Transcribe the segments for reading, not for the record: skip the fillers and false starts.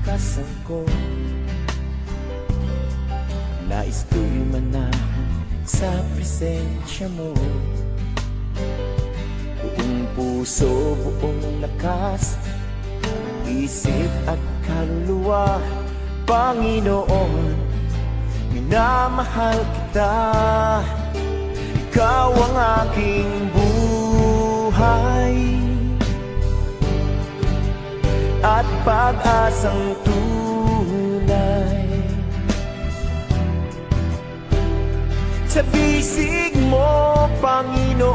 kalakasan ko. Nais ko'y manahan sa presensya mo. Buong puso, buong lakas, isip at kaluluwa, Panginoon, minamahal kita. Ikaw ang aking buhay at pag-asang tunay. Sa bisig mo, Panginoon,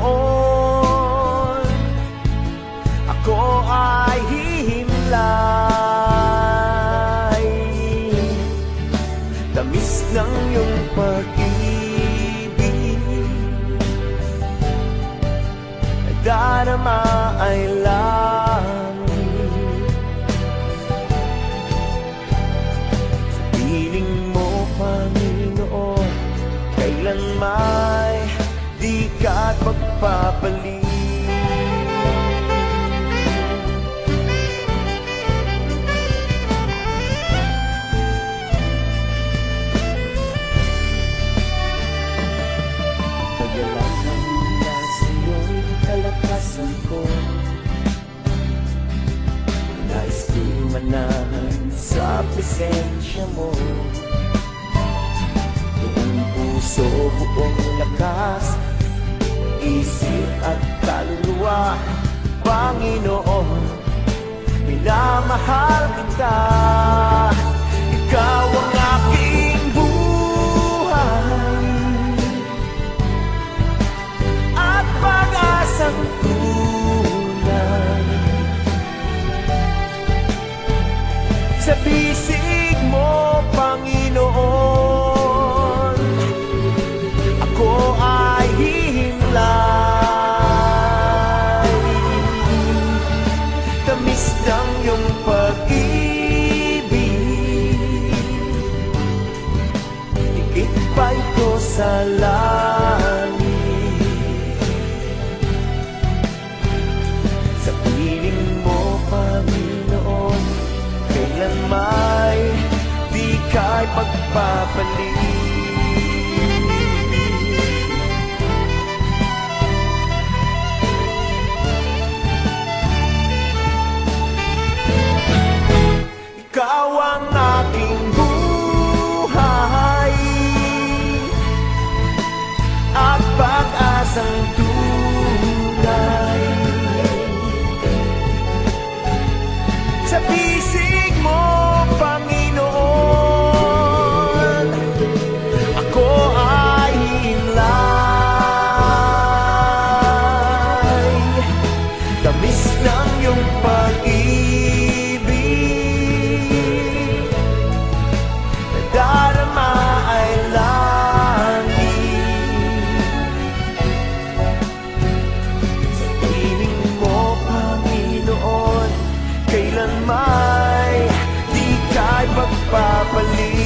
ako ay hihimlay. Tamis ng iyong pag-ibig, nadarama ay langit. Sa piling mo, Panginoon, kailan may di ka't magpapalit. Pagdalakan nila sa'yo'y kalakasan ko. Nais ko'y manahan sa presensya mo. Buong puso, buong lakas, isip at kaluluwa, Panginoon, minamahal kita. Ikaw ang aking buhay at pag-asang tunay. Sa bisig mo, Panginoon, ako ay hihimlay. Tamis ng iyong pag-ibig, higit pa ito sa langit. Sa piling mo, Panginoon, kailan may di ka'y magpapalit. Ikaw ang aking buhay at pag-asang tunay. Sa bisig mo, Panginoon, ako ay himlay. Tamis ng iyong pag-ibig, nadarama ay langit. Sa piling mo, Panginoon, kailan may di ka'y magpapalit.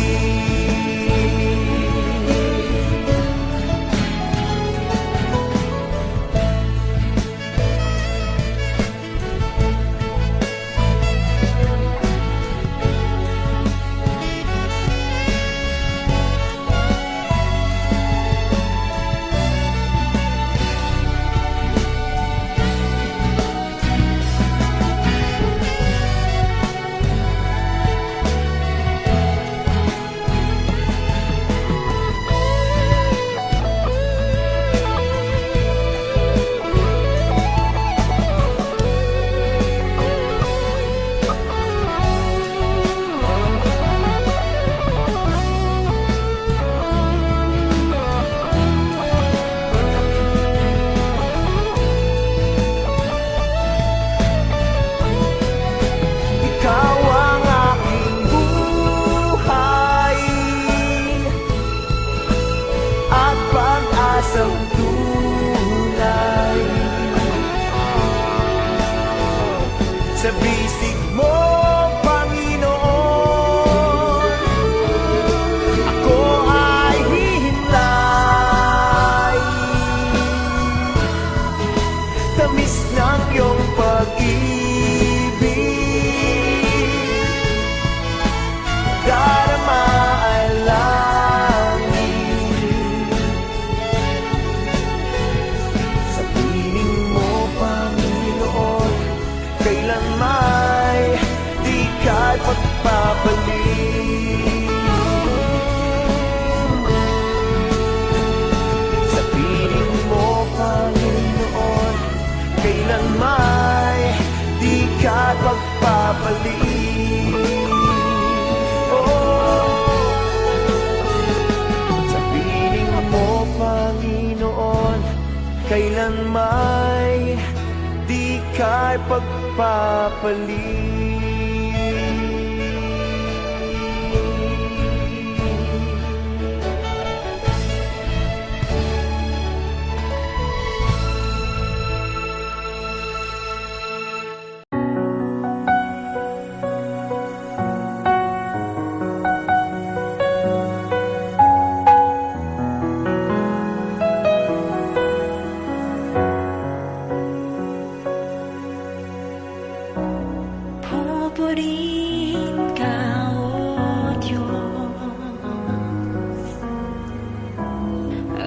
Sa bisig mo, Panginoon, ako ay hihimlay. Tamis ng iyong pag-ibig, pagpapalit. Oh, sa piling mo, Panginoon, kailan may di ka'y pagpapalit. Purihin ka, O Diyos,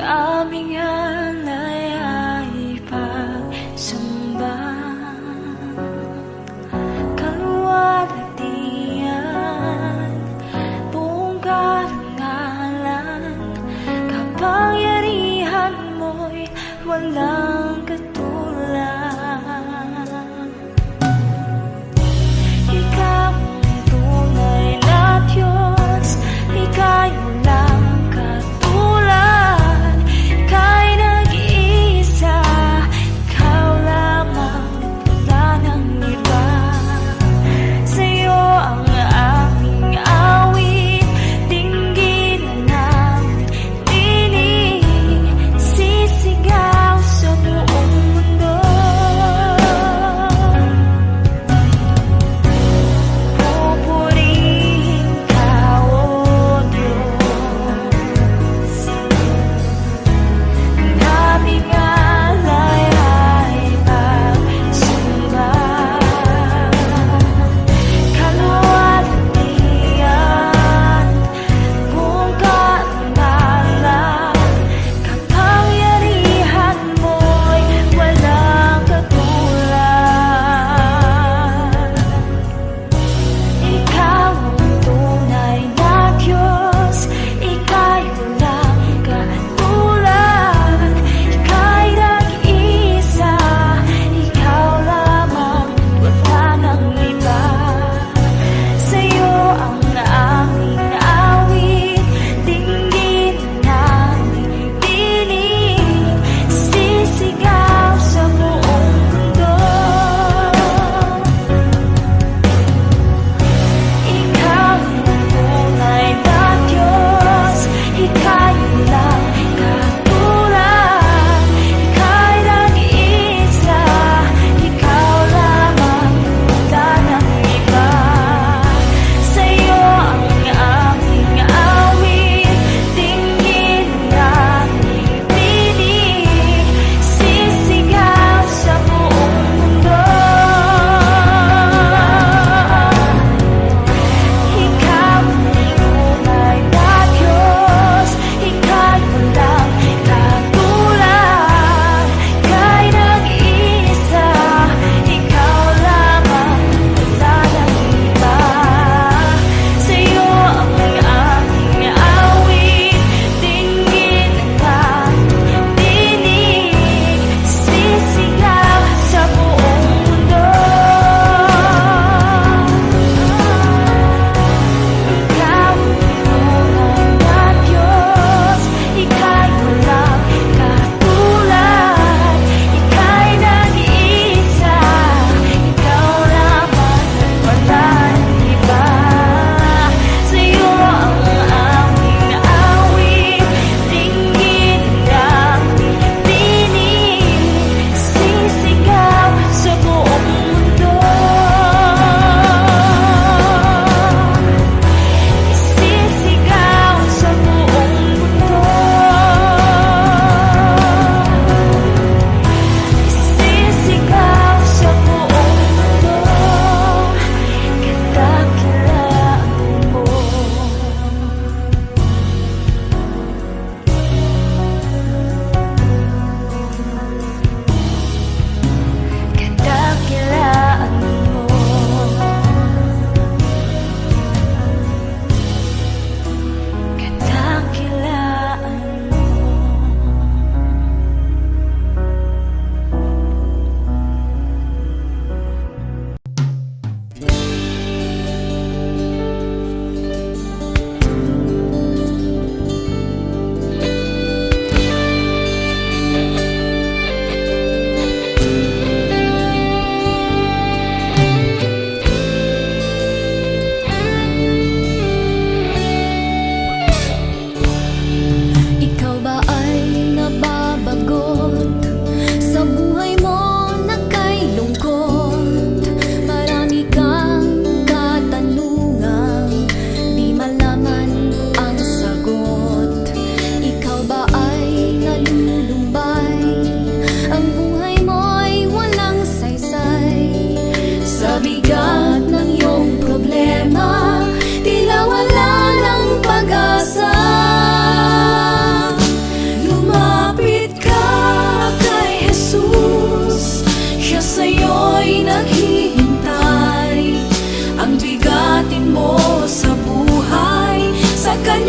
aming alay ay ipagsamba. Kaluwalhatian, buong karangalan, kapangyarihan mo'y walang katulad. Ikaw ang tunay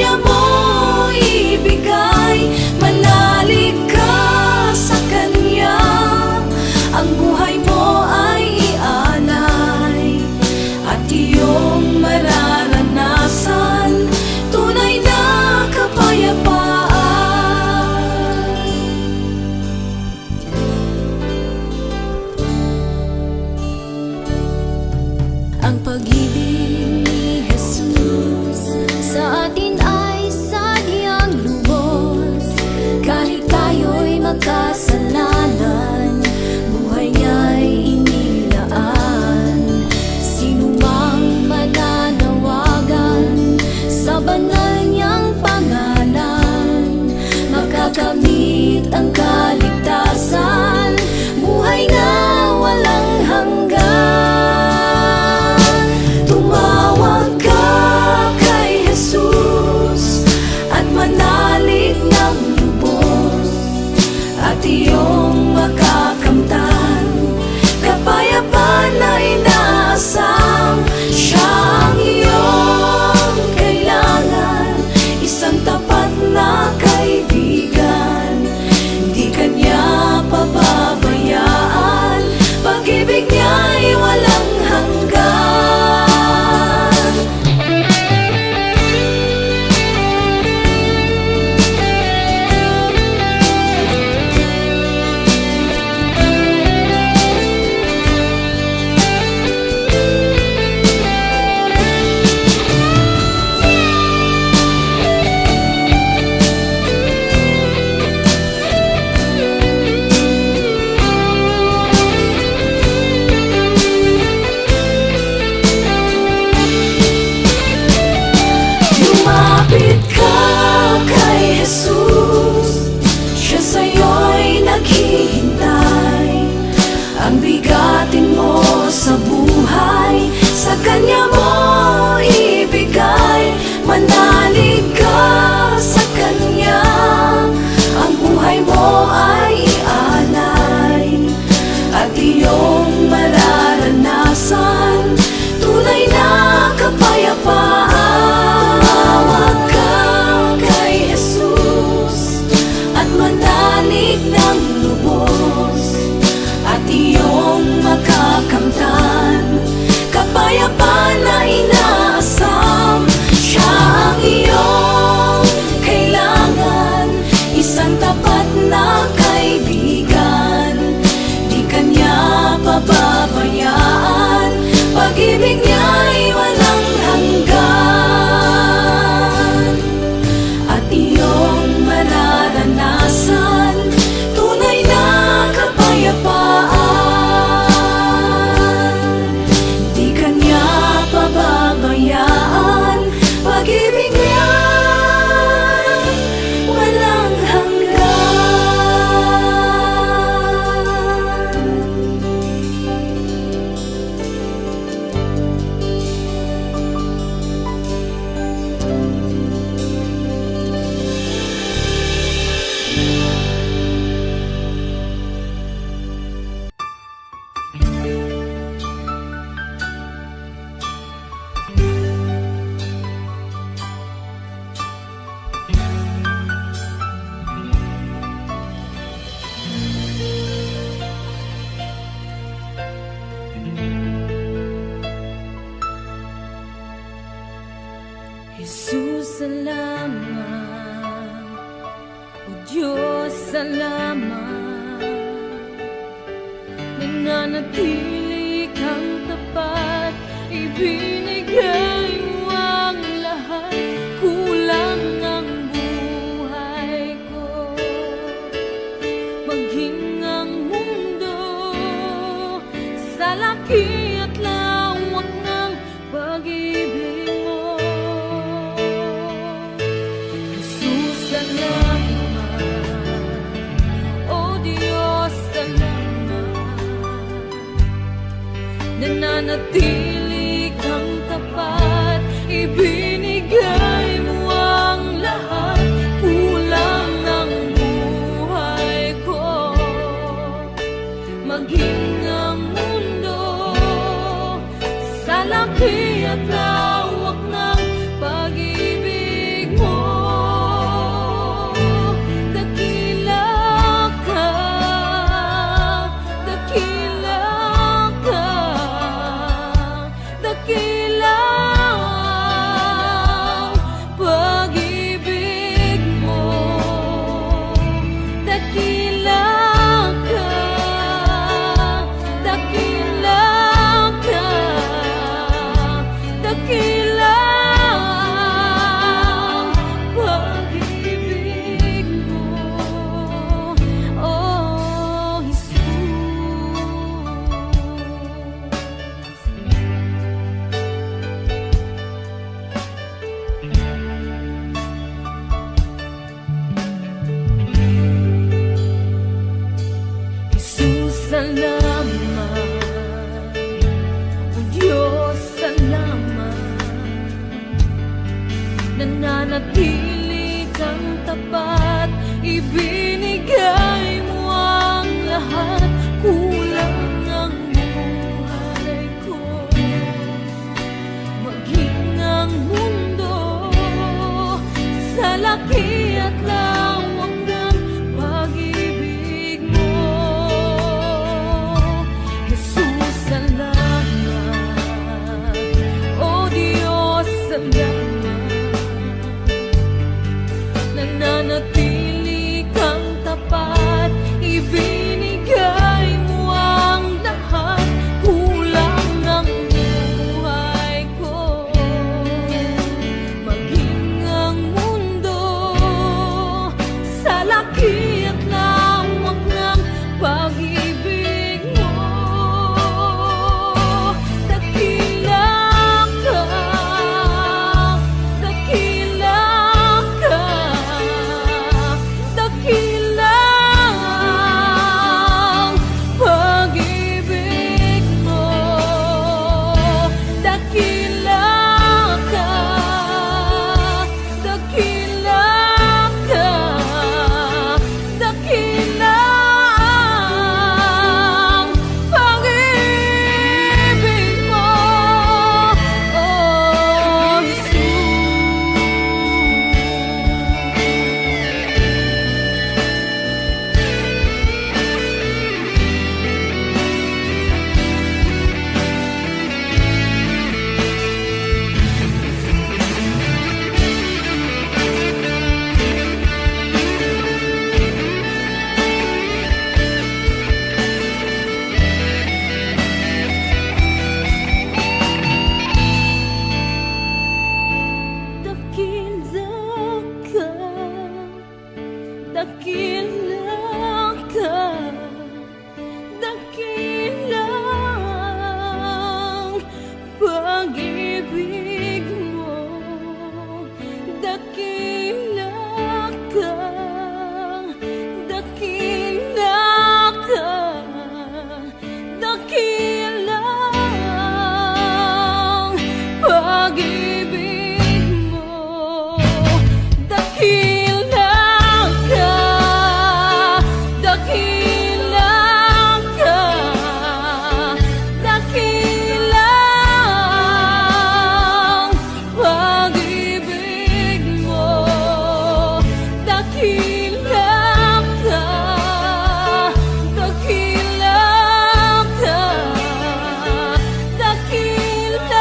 kanya mo ibigay. Manalig ka sa kanya, ang buhay mo ay ialay, at iyong mararanasan tunay na kapayapaan. Ang pag-ibig ni Jesus sa atin ay sadyang lubos. Kahit tayo'y magkasalanan, buhay niya'y inilaan. Sino mang mananawagan sa banal niyang pangalan, makakamit ang kaligtasan, buhay na walang hanggan. Tumawag ka kay Jesus at manalig ng lubos, at iyong makakamtan kapayapaan na inaasam. Siya ang iyong kailangan, isang tapat na kaibigan. Di kanya pababayaan, pag-ibig niya'y walang hanggan. Lumapit ka kay Jesus, siya sa'yo'y naghihintay. Ang bigatin mo sa buhay, sa kanya mo ibigay. Manalig ka sa kanya, ang buhay mo ay ialay, at iyong mararanasan tunay na kapayapaan. Tumawag ka kay Jesus at manalig ng lubos, at iyong makakamtan kapayapaan na inaasam. Siya ang iyong kailangan, isang tapat na kaibigan. Di kanya pababayaan, pag-ibig niya'y walang hanggan, at iyong mararanasan tunay na kapayapaan. Di kanya pababayaan, pag-ibig niya'y walang hanggan. Jesus, salamat. O Diyos, salamat. Nananatili kang tapat, ibinigay mo ang lahat. Kulang ang buhay ko, maging ang mundo sa laki at lawak ng pag-ibig mo. Jesus, salamat. O Diyos, salamat. Nananatili kang tapat, ibinigay mo ang lahat. Kulang ang buhay ko, maging ang mundo sa laki at lawak ng pag-ibig mo. dakilang pag-ibig mo. Dakila ka, dakila ka, dakilang pag-ibig mo, oh Jesus. Jesus, salamat. O Diyos, salamat. Nananatili kang tapat, ibinigay mo ang lahat. Kulang ang buhay ko, maging ang mundo sa laki at lawak ng pag-ibig mo. Jesus, salamat. O Diyos, salamat. Nananatili kang tapat, ibinigay mo ang lahat. Kulang ang buhay ko, maging ang mundo sa laki at lawak ng pag-ibig mo. Dakila ka, dakila ka, dakilang pag-ibig mo. Dakila ka, dakila ka, dakilang pag-ibig mo, oh Jesus. Dakila ka, dakilang pag-ibig mo. Dakila ka, dakila ka, dakilang pag-ibig mo. Dakila ka, dakila ka, dakilang pag-ibig mo. Dakila ka, dakila ka, dakilang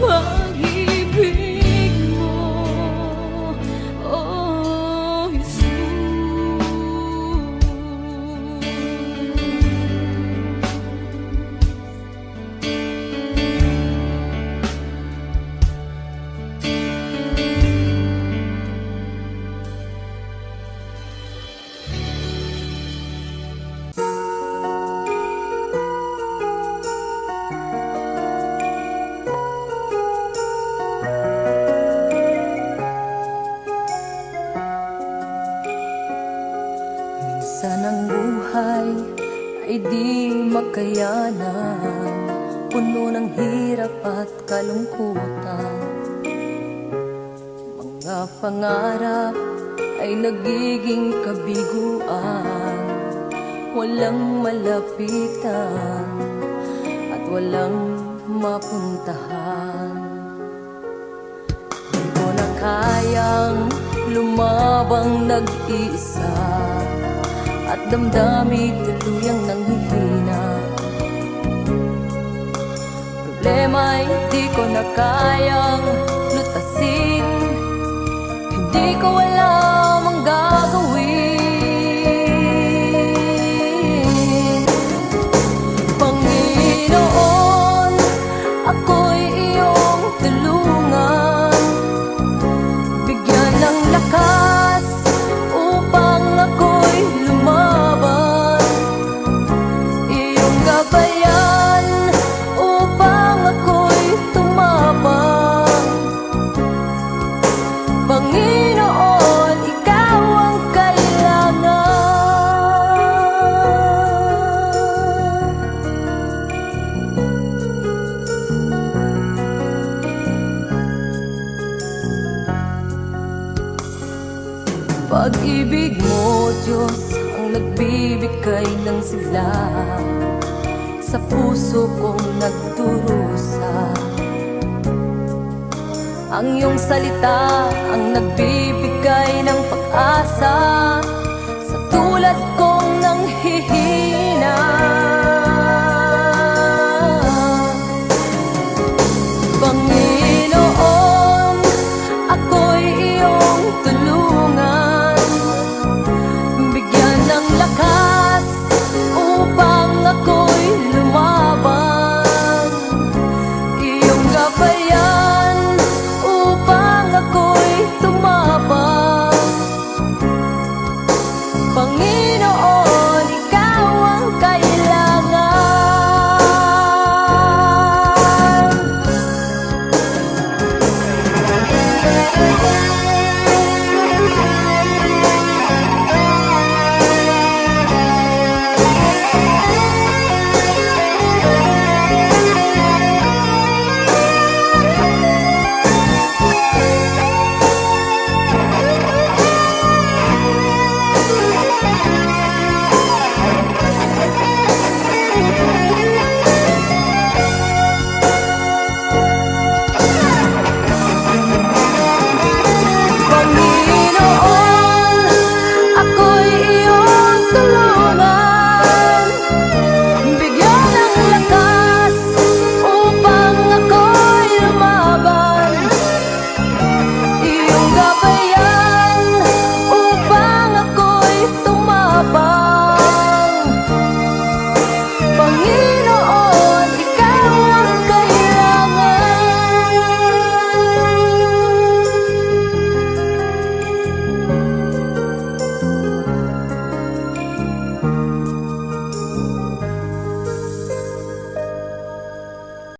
pag-ibig mo, oh Jesus. Minsan ang buhay ay di makayanan, puno ng hirap at kalungkutan. Mga pangarap ay nagiging kabiguan, walang malapitan at walang mapuntahan. Di ko na kayang lumabang nag-iisa at damdamin tuluyang nanghihina. problema'y di ko na kayang lutasin. Hindi ko alam ang gagawin. Panginoon, ako'y iyong tulungan. Bigyan ng lakas upang ako'y lumaban. Iyong gabayan upang ako'y tumapang. Panginoon, ikaw ang kailangan. Pag-ibig mo, Diyos, ang nagbibigay ng sigla sa puso kong nagdurusa. Ang iyong salita ang nagbibigay ng pag-asa sa tulad kong nanghihina.